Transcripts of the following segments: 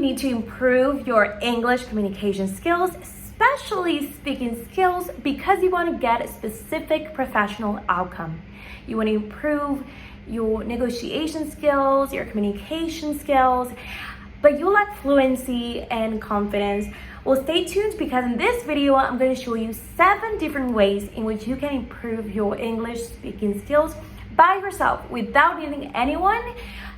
need to improve your English communication skills, especially speaking skills, because you want to get a specific professional outcome. You want to improve your negotiation skills, your communication skills, but you lack fluency and confidence. Well, stay tuned, because in this video, I'm going to show you 7 different ways in which you can improve your English speaking skills by yourself without needing anyone,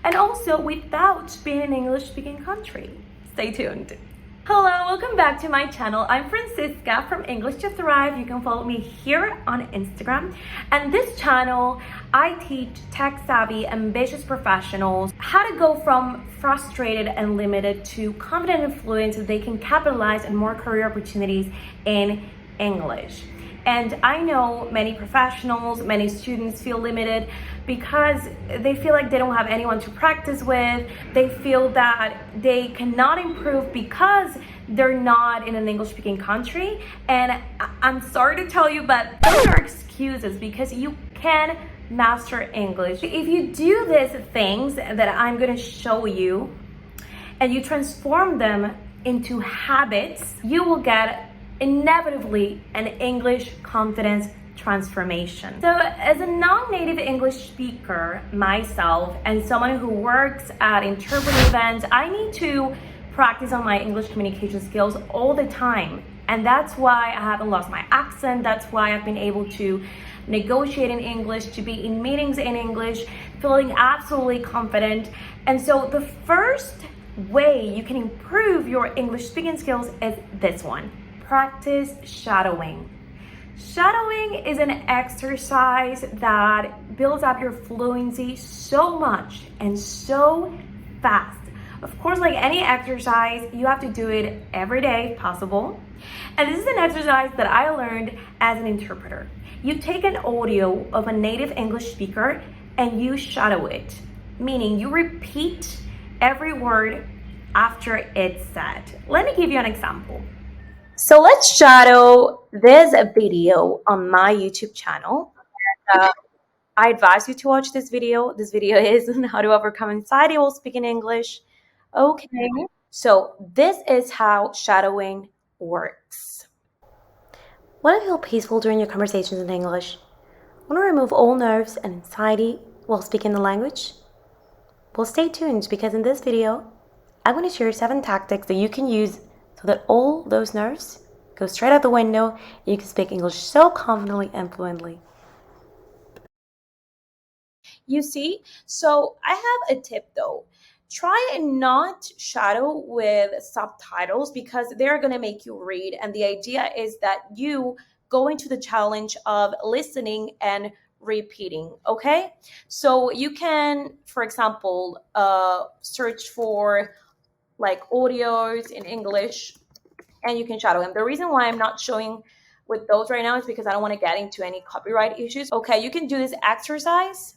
and also without being in an English speaking country. Stay tuned. Hello, welcome back to my channel. I'm Francisca from English to Thrive. You can follow me here on Instagram. And this channel, I teach tech-savvy, ambitious professionals how to go from frustrated and limited to confident and fluent so they can capitalize on more career opportunities in English. And I know many professionals, many students feel limited because they feel like they don't have anyone to practice with. They feel that they cannot improve because they're not in an English-speaking country. And I'm sorry to tell you, but those are excuses, because you can master English. If you do these things that I'm gonna show you and you transform them into habits, you will get inevitably an English confidence transformation. So as a non-native English speaker myself and someone who works at interpreting events, I need to practice on my English communication skills all the time. And that's why I haven't lost my accent. That's why I've been able to negotiate in English, to be in meetings in English, feeling absolutely confident. And so the first way you can improve your English speaking skills is this one. Practice shadowing. Shadowing is an exercise that builds up your fluency so much and so fast. Of course, like any exercise, you have to do it every day if possible. And this is an exercise that I learned as an interpreter. You take an audio of a native English speaker and you shadow it, meaning you repeat every word after it's said. Let me give you an example. So let's shadow this video on my YouTube channel. I advise you to watch this video. This video is on how to overcome anxiety while speaking English. Okay, so this is how shadowing works. Want to feel peaceful during your conversations in English? Want to remove all nerves and anxiety while speaking the language? Well, stay tuned, because in this video, I'm going to share 7 tactics that you can use so that all those nerves go straight out the window and you can speak English so confidently and fluently. You see, so I have a tip though. Try and not shadow with subtitles, because they're going to make you read. And the idea is that you go into the challenge of listening and repeating, okay? So you can, for example, search for like audios in English, and you can shadow them. The reason why I'm not showing with those right now is because I don't want to get into any copyright issues. Okay, you can do this exercise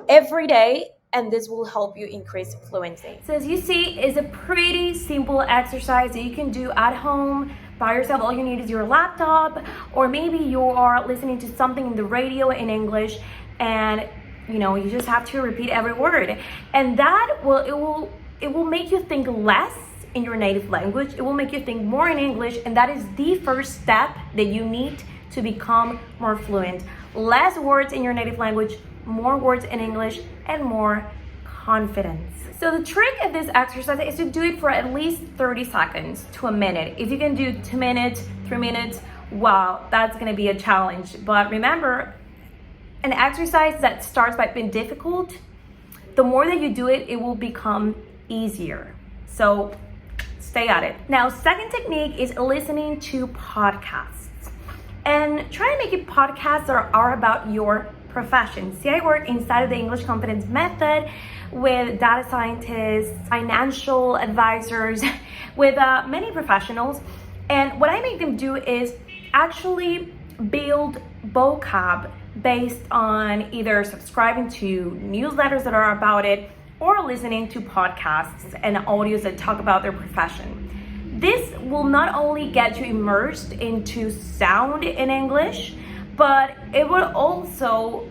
every day, and this will help you increase fluency. So as you see, it's a pretty simple exercise that you can do at home by yourself. All you need is your laptop, or maybe you are listening to something in the radio in English, and you just have to repeat every word, and that it will make you think less in your native language. It will make you think more in English, and that is the first step that you need to become more fluent. Less words in your native language, more words in English, and more confidence. So the trick of this exercise is to do it for at least 30 seconds to a minute. If you can do 2 minutes, 3 minutes, wow, that's gonna be a challenge. But remember, an exercise that starts by being difficult, the more that you do it, it will become easier. So stay at it. Now, second technique is listening to podcasts. And try to make it podcasts that are about your profession. See, I work inside of the English Confidence Method with data scientists, financial advisors, with many professionals. And what I make them do is actually build vocab based on either subscribing to newsletters that are about it, or listening to podcasts and audios that talk about their profession. This will not only get you immersed into sound in English, but it will also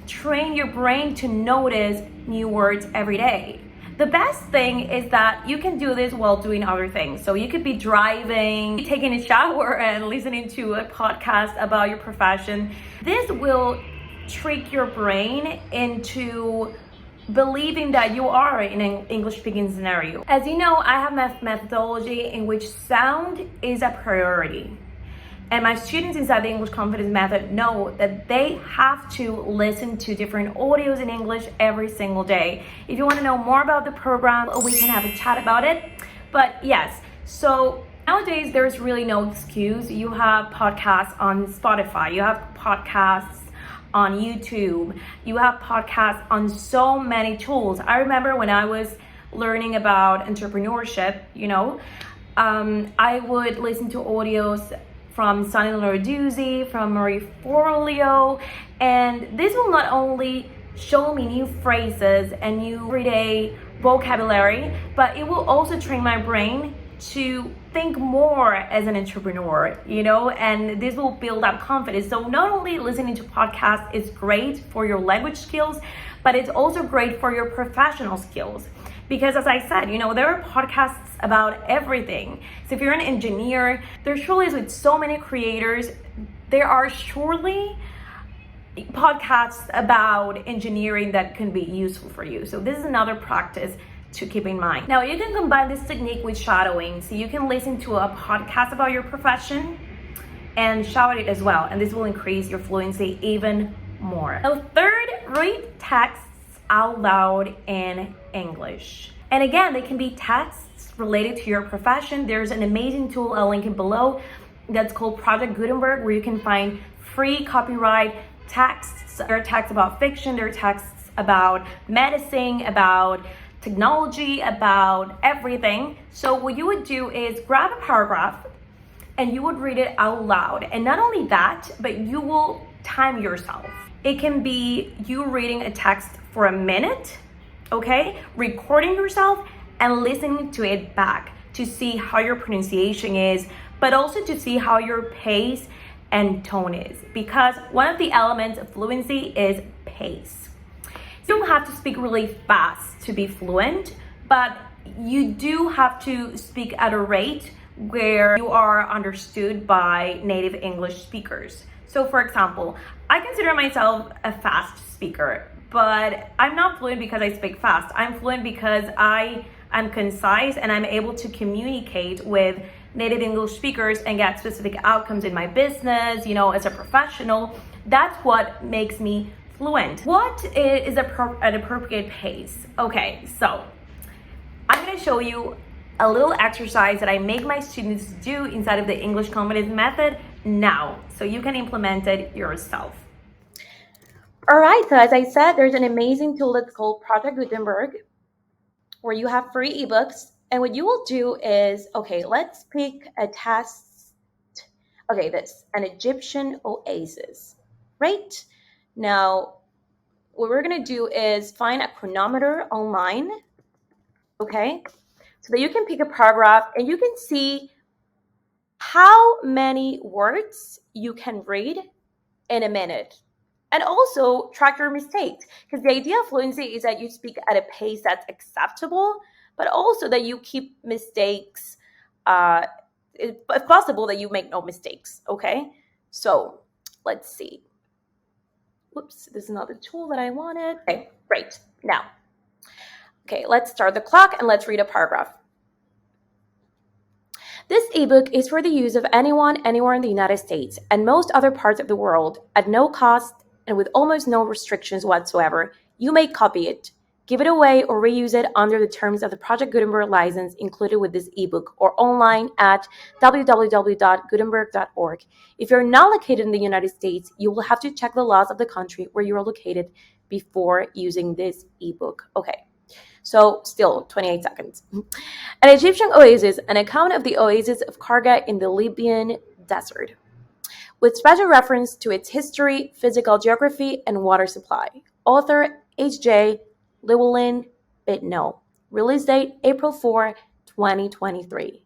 train your brain to notice new words every day. The best thing is that you can do this while doing other things. So you could be driving, taking a shower, and listening to a podcast about your profession. This will trick your brain into believing that you are in an English speaking scenario. As you know, I have a methodology in which sound is a priority. And my students inside the English Confidence Method know that they have to listen to different audios in English every single day. If you want to know more about the program, we can have a chat about it. But yes, so nowadays there's really no excuse. You have podcasts on Spotify, you have podcasts on YouTube, you have podcasts on so many tools. I remember when I was learning about entrepreneurship, I would listen to audios from Sunny Lenarduzzi, from Marie Forleo, and this will not only show me new phrases and new everyday vocabulary, but it will also train my brain to think more as an entrepreneur, and this will build up confidence. So not only listening to podcasts is great for your language skills, but it's also great for your professional skills. Because as I said, there are podcasts about everything. So if you're an engineer, there surely is with so many creators, there are surely podcasts about engineering that can be useful for you. So this is another practice to keep in mind. Now you can combine this technique with shadowing. So you can listen to a podcast about your profession and shadow it as well. And this will increase your fluency even more. Now third, read texts out loud in English. And again, they can be texts related to your profession. There's an amazing tool, I'll link it below, that's called Project Gutenberg, where you can find free copyright texts. There are texts about fiction, there are texts about medicine, about technology, about everything. So what you would do is grab a paragraph and you would read it out loud. And not only that, but you will time yourself. It can be you reading a text for a minute, okay? Recording yourself and listening to it back to see how your pronunciation is, but also to see how your pace and tone is. Because one of the elements of fluency is pace. You don't have to speak really fast to be fluent, but you do have to speak at a rate where you are understood by native English speakers. So for example, I consider myself a fast speaker, but I'm not fluent because I speak fast. I'm fluent because I am concise and I'm able to communicate with native English speakers and get specific outcomes in my business, as a professional. That's what makes me fluent. What is an appropriate pace? Okay, so I'm gonna show you a little exercise that I make my students do inside of the English Confidence Method now, so you can implement it yourself. All right, so as I said, there's an amazing tool that's called Project Gutenberg, where you have free ebooks. And what you will do is, okay, let's pick a test. Okay, an Egyptian oasis, right? Now, what we're gonna do is find a chronometer online, okay? So that you can pick a paragraph and you can see how many words you can read in a minute. And also track your mistakes, because the idea of fluency is that you speak at a pace that's acceptable, but also that you keep mistakes, if possible, that you make no mistakes, okay? So let's see. Whoops, this is not the tool that I wanted. Okay, great. Now, okay, let's start the clock and let's read a paragraph. This ebook is for the use of anyone, anywhere in the United States and most other parts of the world at no cost and with almost no restrictions whatsoever. You may copy it, give it away, or reuse it under the terms of the Project Gutenberg license included with this ebook or online at www.gutenberg.org. If you're not located in the United States, you will have to check the laws of the country where you are located before using this ebook. Okay. So still 28 seconds. An Egyptian oasis, an account of the oasis of Kharga in the Libyan desert, with special reference to its history, physical geography, and water supply. Author H.J. Llewellyn Bitno. Release date April 4, 2023.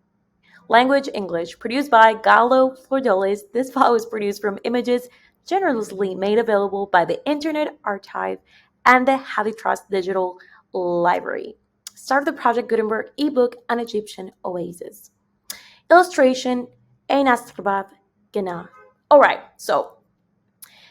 Language English. Produced by Gallo Flordelis. This file was produced from images generously made available by the Internet Archive and the HathiTrust Digital Library. Start of the Project Gutenberg ebook, An Egyptian Oasis. Illustration, Ein Astrabab Gena. All right, so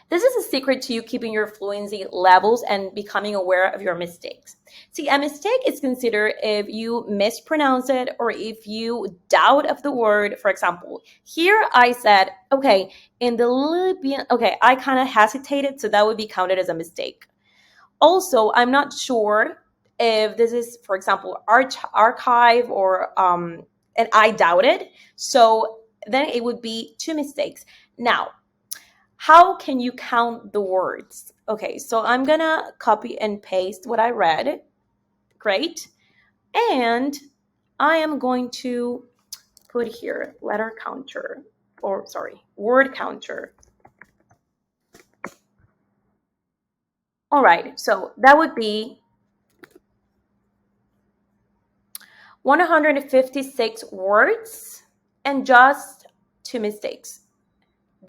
this is a secret to you keeping your fluency levels and becoming aware of your mistakes. See, a mistake is considered if you mispronounce it or if you doubt of the word. For example, here I said, okay, in the Libyan, okay, I kind of hesitated, so that would be counted as a mistake. Also, I'm not sure if this is, for example, archive or, and I doubted. So then it would be two mistakes. Now, how can you count the words? Okay, so I'm gonna copy and paste what I read. Great. And I am going to put here letter counter, or sorry, word counter. All right, so that would be 156 words and just two mistakes.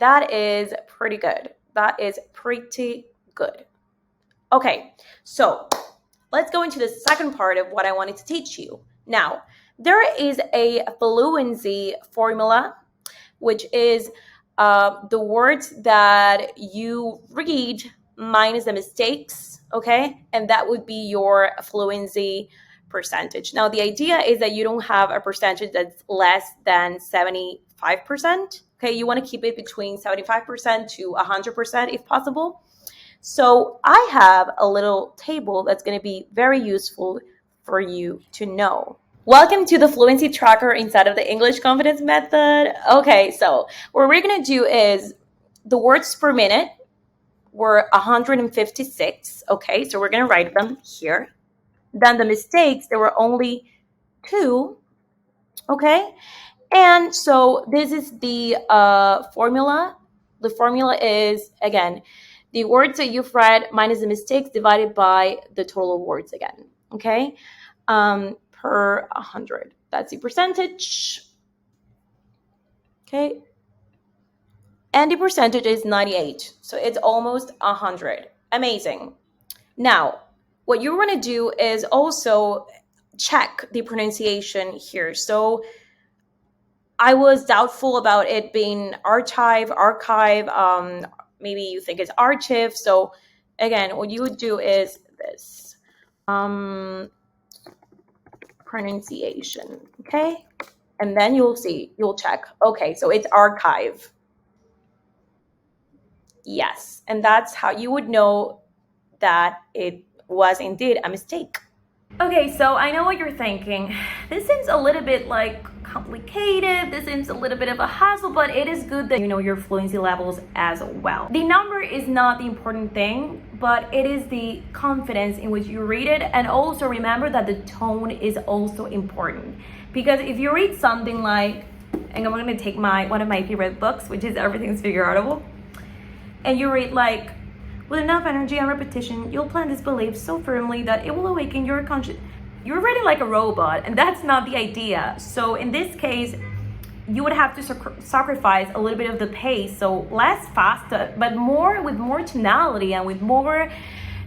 That is pretty good. That is pretty good. Okay, so let's go into the second part of what I wanted to teach you. Now, there is a fluency formula, which is the words that you read minus the mistakes, okay? And that would be your fluency percentage. Now, the idea is that you don't have a percentage that's less than 75%, okay? You want to keep it between 75% to 100% if possible. So I have a little table that's going to be very useful for you to know. Welcome to the Fluency Tracker inside of the English Confidence Method. Okay, so what we're going to do is the words per minute were 156. Okay, so we're going to write them here. Then the mistakes, there were only 2. Okay, and so this is the formula. The formula is, again, the words that you've read minus the mistakes divided by the total of words again, okay? Per 100. That's the percentage, okay? And the percentage is 98, so it's almost 100. Amazing. Now, what you want to do is also check the pronunciation here. So I was doubtful about it being archive, maybe you think it's archive. So again, what you would do is this, pronunciation, okay? And then you'll check, okay, so it's archive. Yes, and that's how you would know that it was indeed a mistake. Okay, so I know what you're thinking. This seems a little bit like complicated. This seems a little bit of a hassle, but it is good that you know your fluency levels as well. The number is not the important thing, but it is the confidence in which you read it. And also remember that the tone is also important. Because if you read something like, and I'm gonna take one of my favorite books, which is Everything's Figureoutable, and you read like, with enough energy and repetition, you'll plant this belief so firmly that it will awaken your conscious. You're reading like a robot, and that's not the idea. So in this case, you would have to sacrifice a little bit of the pace, so less faster, but more with more tonality and with more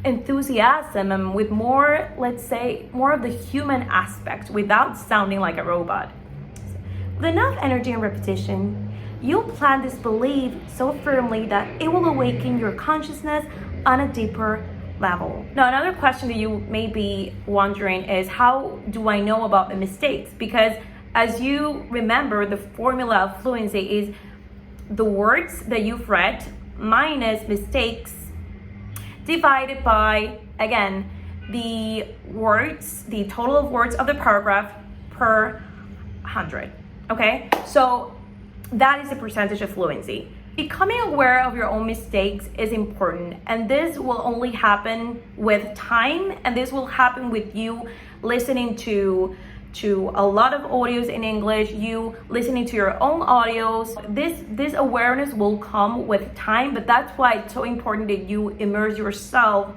enthusiasm and with more, let's say, more of the human aspect without sounding like a robot. With enough energy and repetition, you'll plant this belief so firmly that it will awaken your consciousness on a deeper level. Now, another question that you may be wondering is, how do I know about the mistakes? Because as you remember, the formula of fluency is the words that you've read minus mistakes divided by, again, the words, the total of words of the paragraph per 100. Okay, so that is the percentage of fluency. Becoming aware of your own mistakes is important, and this will only happen with time, and this will happen with you listening to a lot of audios in English, you listening to your own audios. This awareness will come with time, but that's why it's so important that you immerse yourself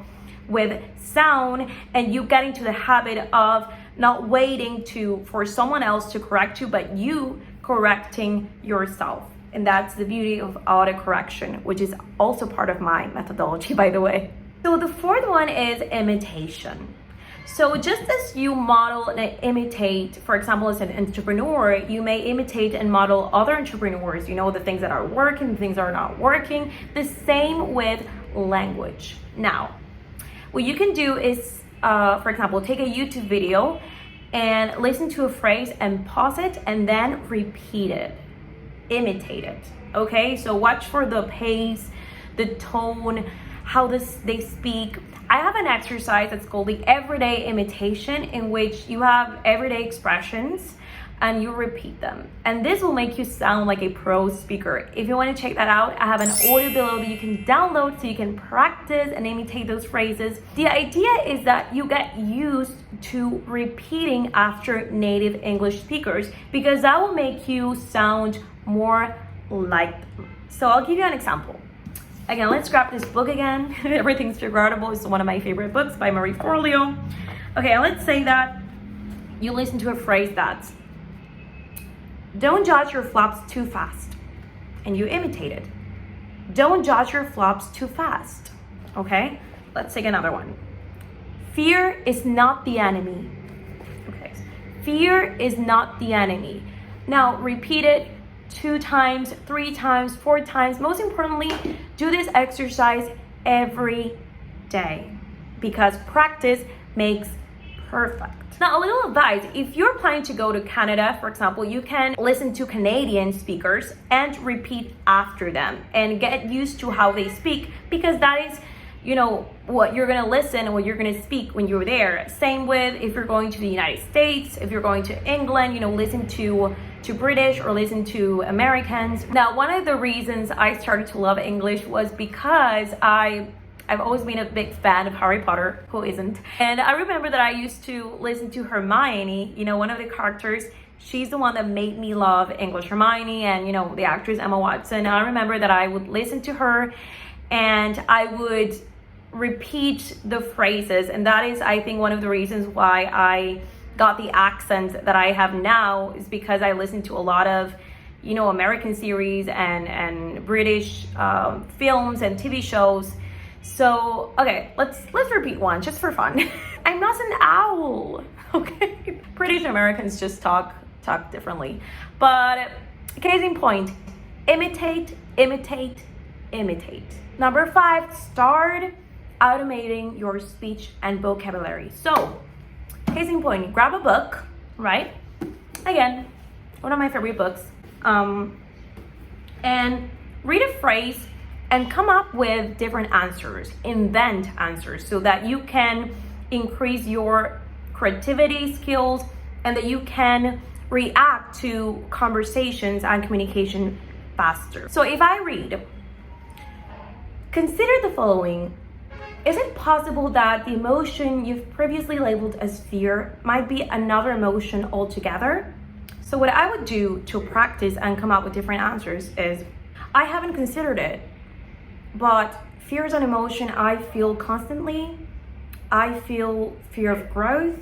with sound and you get into the habit of not waiting for someone else to correct you, but you correcting yourself. And that's the beauty of autocorrection, which is also part of my methodology, by the way. So the fourth one is imitation. So just as you model and imitate, for example, as an entrepreneur, you may imitate and model other entrepreneurs, the things that are working, the things that are not working. The same with language. Now, what you can do is, for example, take a YouTube video and listen to a phrase and pause it and then repeat it, imitate it, okay? So watch for the pace, the tone, how they speak. I have an exercise that's called the everyday imitation, in which you have everyday expressions and you repeat them. And this will make you sound like a pro speaker. If you want to check that out, I have an audio below that you can download so you can practice and imitate those phrases. The idea is that you get used to repeating after native English speakers, because that will make you sound more like them. So I'll give you an example. Again, let's grab this book again. Everything's Figureoutable is one of my favorite books by Marie Forleo. Okay, let's say that you listen to a phrase that's, don't judge your flops too fast, and you imitate it. Don't judge your flops too fast. Okay, let's take another one. Fear is not the enemy. Okay, fear is not the enemy. Now repeat it 2 times, 3 times, 4 times. Most importantly, do this exercise every day, because practice makes perfect. Now, a little advice: if you're planning to go to Canada, for example, you can listen to Canadian speakers and repeat after them and get used to how they speak, because that is, what you're gonna listen and what you're gonna speak when you're there. Same with if you're going to the United States, if you're going to England, listen to British or listen to Americans. Now, one of the reasons I started to love English was because I've always been a big fan of Harry Potter. Who isn't? And I remember that I used to listen to Hermione, one of the characters. She's the one that made me love English Hermione, and the actress Emma Watson. I remember that I would listen to her and I would repeat the phrases, and that is, I think, one of the reasons why I got the accent that I have now, is because I listened to a lot of American series and British films and TV shows. So okay, let's repeat one just for fun. I'm not an owl. Okay, British Americans just talk differently, but case in point, imitate. Number 5, start automating your speech and vocabulary. So case in point, grab a book, right? Again, one of my favorite books, and read a phrase and come up with different answers, invent answers, so that you can increase your creativity skills and that you can react to conversations and communication faster. So if I read, consider the following. Is it possible that the emotion you've previously labeled as fear might be another emotion altogether? So what I would do to practice and come up with different answers is, I haven't considered it, but fear is an emotion I feel constantly. I feel fear of growth.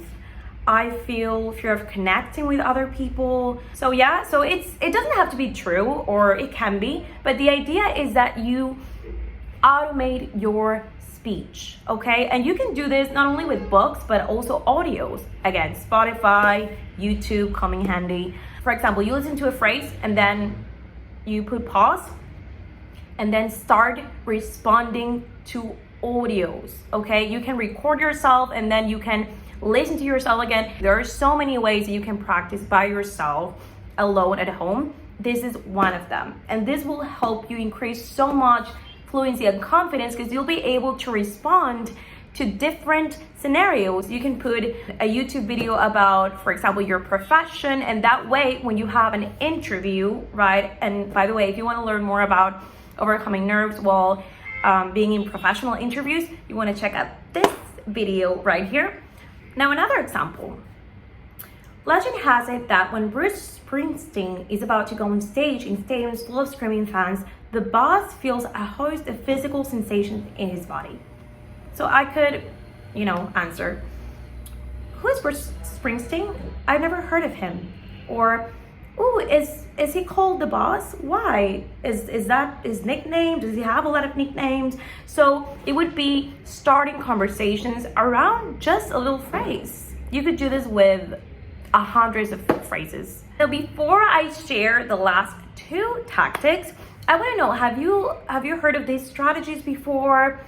I feel fear of connecting with other people. So yeah, so it doesn't have to be true, or it can be, but the idea is that you automate your speech, okay? And you can do this not only with books, but also audios. Again, Spotify, YouTube coming handy. For example, you listen to a phrase and then you put pause and then start responding to audios, okay? You can record yourself and then you can listen to yourself again. There are so many ways that you can practice by yourself alone at home. This is one of them. And this will help you increase so much fluency and confidence, because you'll be able to respond to different scenarios. You can put a YouTube video about, for example, your profession, and that way when you have an interview, right? And by the way, if you want to learn more about overcoming nerves while being in professional interviews, you want to check out this video right here. Now, another example. Legend has it that when Bruce Springsteen is about to go on stage in stadiums full of screaming fans, the boss feels a host of physical sensations in his body. So I could, answer, who is Bruce Springsteen? I've never heard of him. Or Oh, is he called the boss? Why? Is that his nickname? Does he have a lot of nicknames? So it would be starting conversations around just a little phrase. You could do this with hundreds of phrases. So before I share the last two tactics, I want to know, have you heard of these strategies before?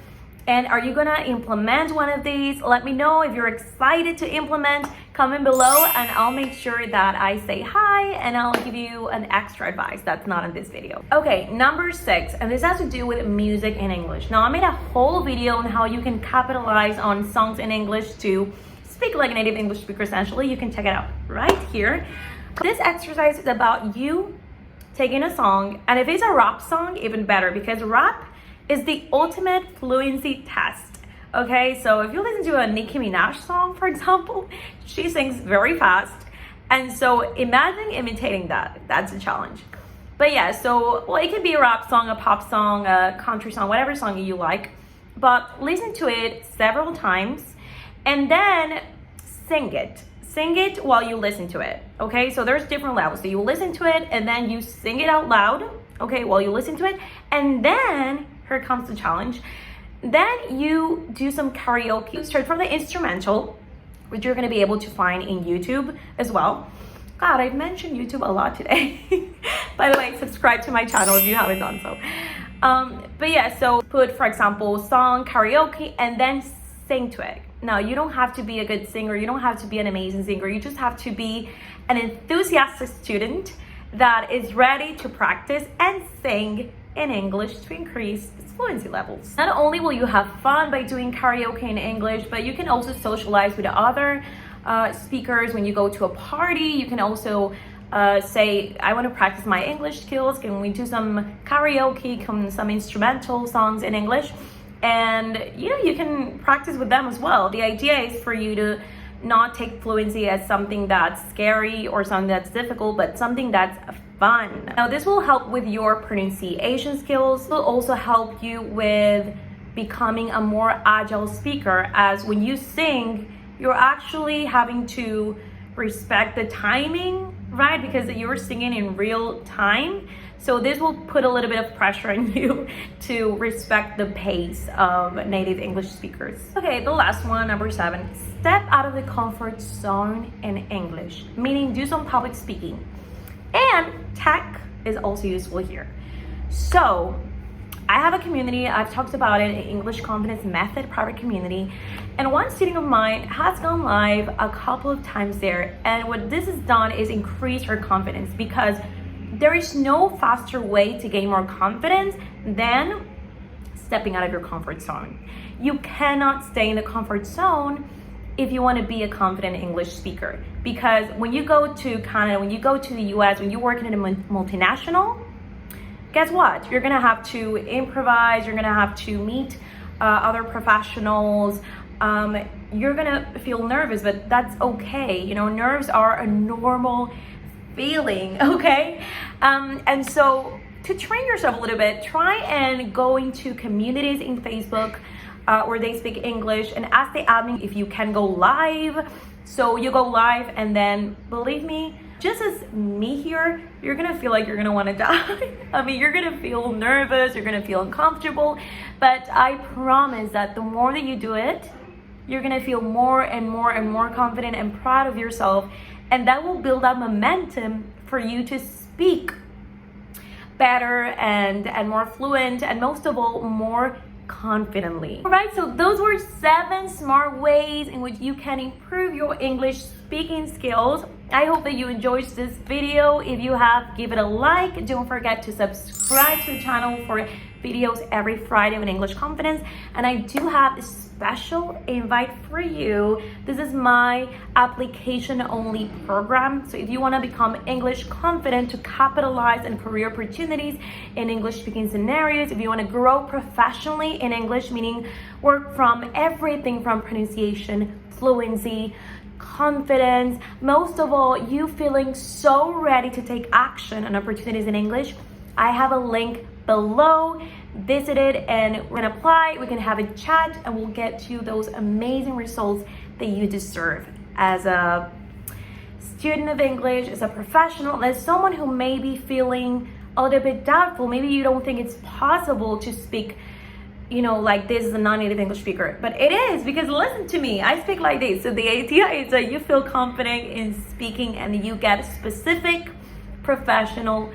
And are you gonna implement one of these? Let me know if you're excited to implement. Comment below and I'll make sure that I say hi and I'll give you an extra advice that's not in this video. Okay, number 6, and this has to do with music in English. Now I made a whole video on how you can capitalize on songs in English to speak like a native English speaker essentially. You can check it out right here. This exercise is about you taking a song, and if it's a rap song, even better, because rap is the ultimate fluency test. Okay, so if you listen to a Nicki Minaj song, for example, she sings very fast. And so imagine imitating that. That's a challenge. But yeah, so, well, it could be a rap song, a pop song, a country song, whatever song you like. But listen to it several times and then sing it. Sing it while you listen to it. Okay, so there's different levels. So you listen to it and then you sing it out loud, okay, while you listen to it. And then, here comes the challenge. Then you do some karaoke straight from the instrumental, which you're gonna be able to find in YouTube as well. God, I've mentioned YouTube a lot today. By the way, subscribe to my channel if you haven't done so. But yeah, so put, for example, song, karaoke, and then sing to it. Now, you don't have to be a good singer. You don't have to be an amazing singer. You just have to be an enthusiastic student that is ready to practice and sing in English to increase its fluency levels. Not only will you have fun by doing karaoke in English, but you can also socialize with other speakers. When you go to a party, you can also say, I want to practice my English skills. Can we do some karaoke, some instrumental songs in English? And you can practice with them as well. The idea is for you to not take fluency as something that's scary or something that's difficult, but something that's fun. Now, this will help with your pronunciation skills. It will also help you with becoming a more agile speaker, as when you sing, you're actually having to respect the timing, right? Because you're singing in real time. So this will put a little bit of pressure on you to respect the pace of native English speakers. Okay, the last one, number 7, step out of the comfort zone in English, meaning do some public speaking. And tech is also useful here. So I have a community, I've talked about it, English Confidence Method private community, and one student of mine has gone live a couple of times there, and what this has done is increase her confidence, because there is no faster way to gain more confidence than stepping out of your comfort zone. You cannot stay in the comfort zone if you want to be a confident English speaker, because when you go to Canada, when you go to the US, when you're working in a multinational, guess what? You're gonna have to improvise, you're gonna have to meet other professionals, you're gonna feel nervous, but that's okay. Nerves are a normal feeling, okay? And so to train yourself a little bit, try and go into communities in Facebook where they speak English and ask the admin if you can go live. So you go live, and then believe me, just as me here, you're gonna feel like you're gonna wanna die. I mean, you're gonna feel nervous, you're gonna feel uncomfortable, but I promise that the more that you do it, you're gonna feel more and more and more confident and proud of yourself, and that will build up momentum for you to speak better and more fluent, and most of all, more confidently. All right, so those were 7 smart ways in which you can improve your English speaking skills. I hope that you enjoyed this video. If you have, give it a like. Don't forget to subscribe to the channel for videos every Friday on English Confidence. And I do have a special invite for you. This is my application only program. So if you want to become English confident to capitalize on career opportunities in English speaking scenarios, if you want to grow professionally in English, meaning work from everything from pronunciation, fluency, confidence, most of all, you feeling so ready to take action on opportunities in English, I have a link below. Visit it and we're gonna apply. We can have a chat and we'll get you those amazing results that you deserve as a student of English, as a professional, as someone who may be feeling a little bit doubtful. Maybe you don't think it's possible to speak, like this is a non-native English speaker, but it is, because listen to me, I speak like this. So the idea is that you feel confident in speaking and you get specific professional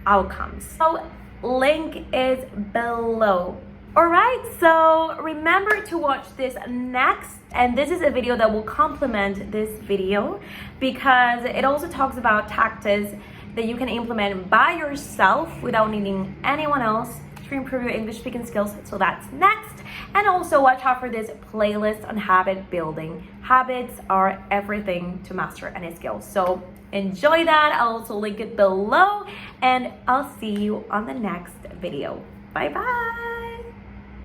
outcomes. So link is below. All right, so remember to watch this next, and this is a video that will complement this video because it also talks about tactics that you can implement by yourself without needing anyone else to improve your English speaking skills. So that's next. And also watch out for this playlist on habit building. Habits are everything to master any skill. So enjoy that. I'll also link it below, and I'll see you on the next video. Bye bye.